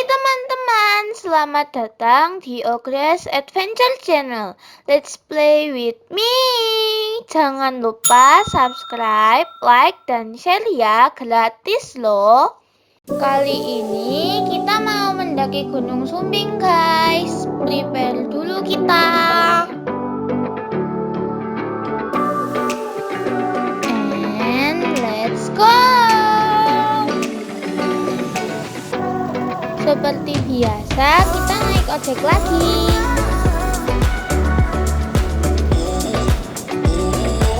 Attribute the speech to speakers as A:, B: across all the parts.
A: teman-teman, selamat datang di Ogres Adventure Channel. Let's play with me. Jangan lupa subscribe, like, dan share ya, gratis loh. Kali ini kita mau mendaki Gunung Sumbing guys. Prepare dulu kita. And let's go. Seperti biasa, kita naik ojek lagi.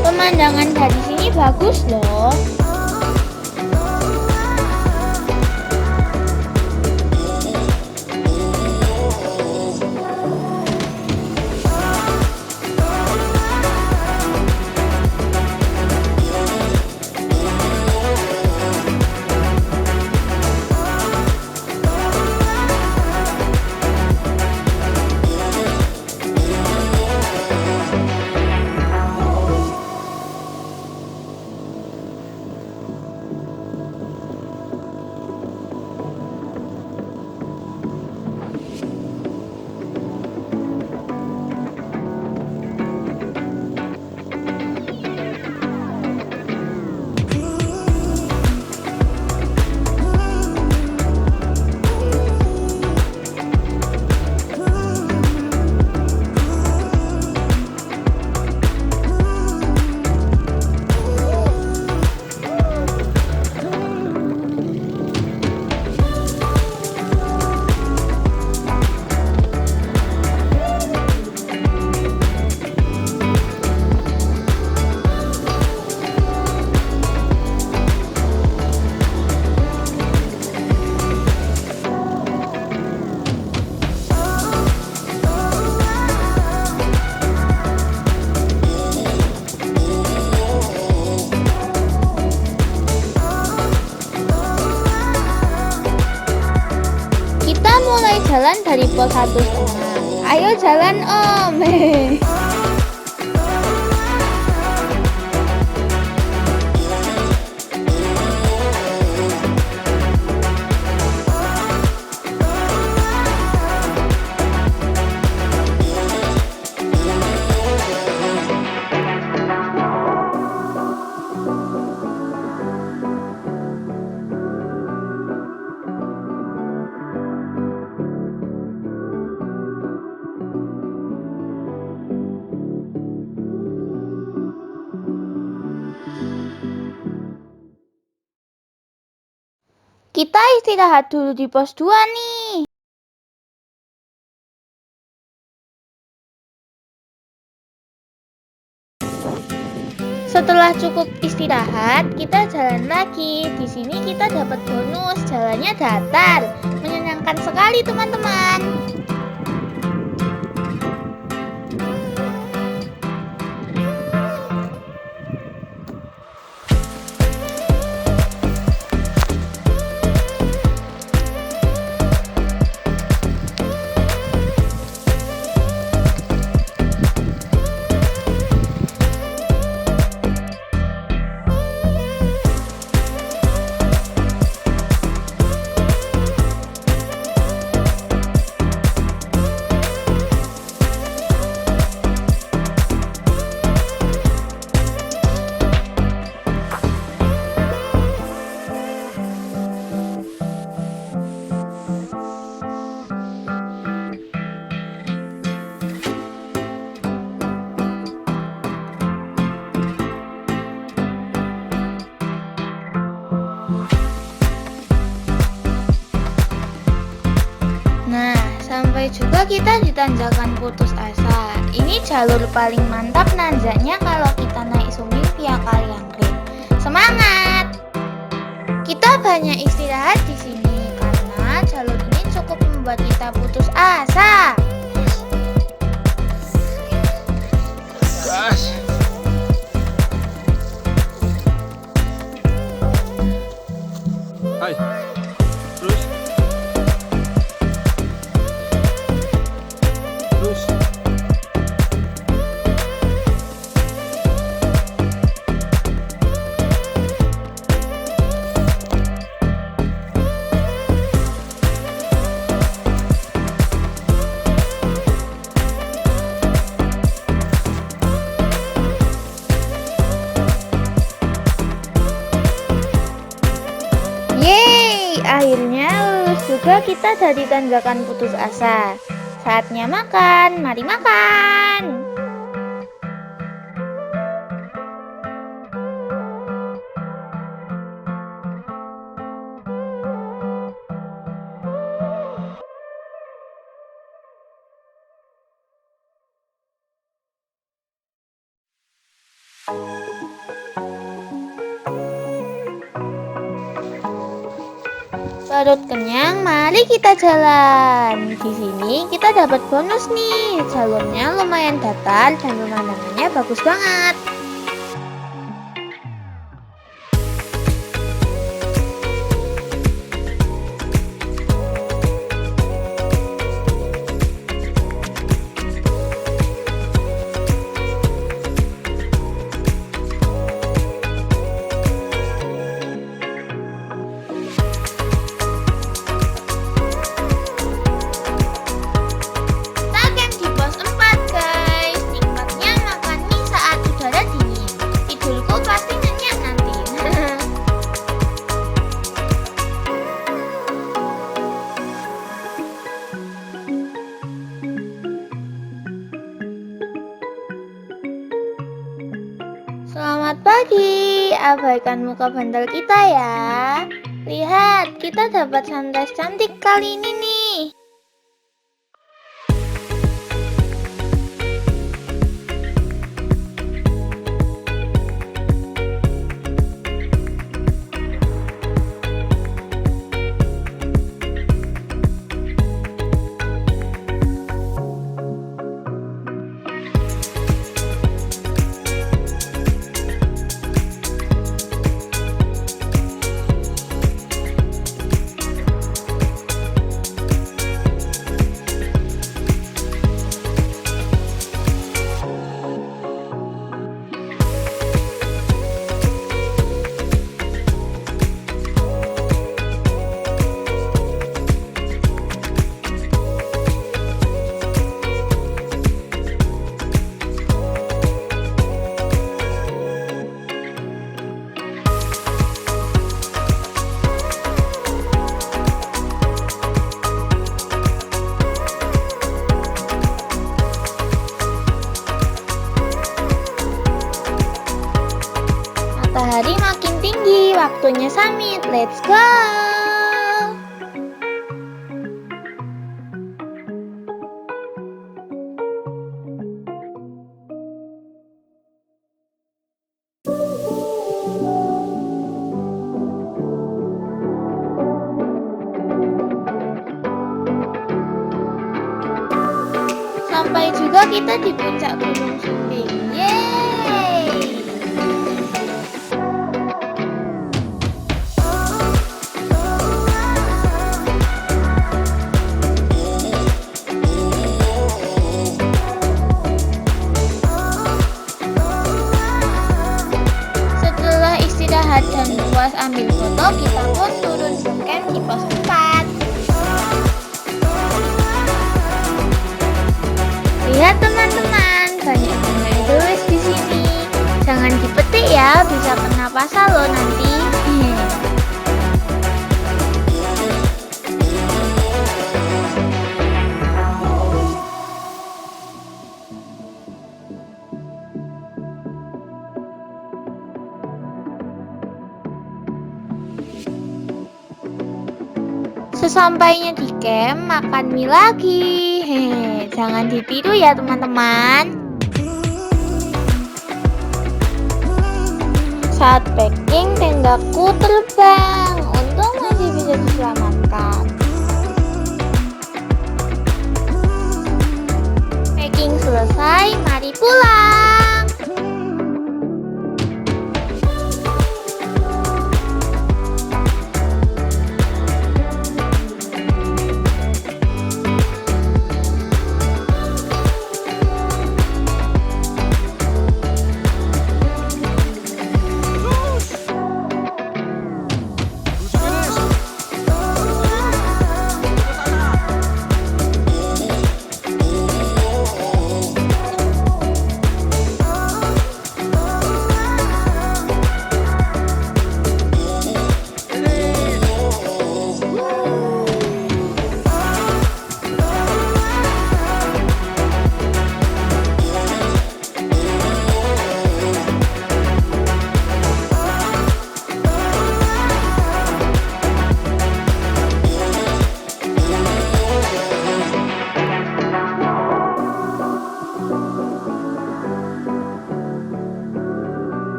A: Pemandangan dari sini bagus loh. Mulai jalan dari pos 1,5. Ayo jalan om. Kita istirahat dulu di pos 2 nih. Setelah cukup istirahat, kita jalan lagi. Di sini kita dapat bonus, jalannya datar. Menyenangkan sekali teman-teman. Sampai juga kita di tanjakan Putus Asa. Ini jalur paling mantap nanjaknya kalau kita naik Sumbing via Kaliangkring. Semangat! Kita banyak istirahat di sini karena jalur ini cukup membuat kita putus asa.
B: Hai. Terus.
A: Haus juga kita jadi tanjakan putus asa. Saatnya makan, mari makan. Perut kenyang, mari kita jalan. Di sini kita dapat bonus nih. Jalurnya lumayan datar dan pemandangannya bagus banget. Selamat pagi, abaikan muka bandel kita ya. Lihat, kita dapat sunrise cantik kali ini nih. Matahari makin tinggi, waktunya summit. Let's go! Sampai juga kita di puncak Gunung Sumbing. Yeay! Setelah istirahat dan puas ambil foto, kita pun turun ke camp di pos 4. Lihat teman-teman, banyak bunga tulis di sini. Jangan dipetik ya, bisa kena pasal loh nanti. Sesampainya di camp, makan mie lagi. Hehe, jangan ditiru ya teman-teman. Saat packing, tendaku terbang. Untung masih bisa diselamatkan. Packing selesai, mari pulang.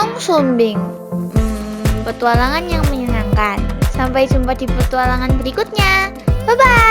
A: Gunung Sumbing. Petualangan yang menyenangkan. Sampai jumpa di petualangan berikutnya. Bye-bye.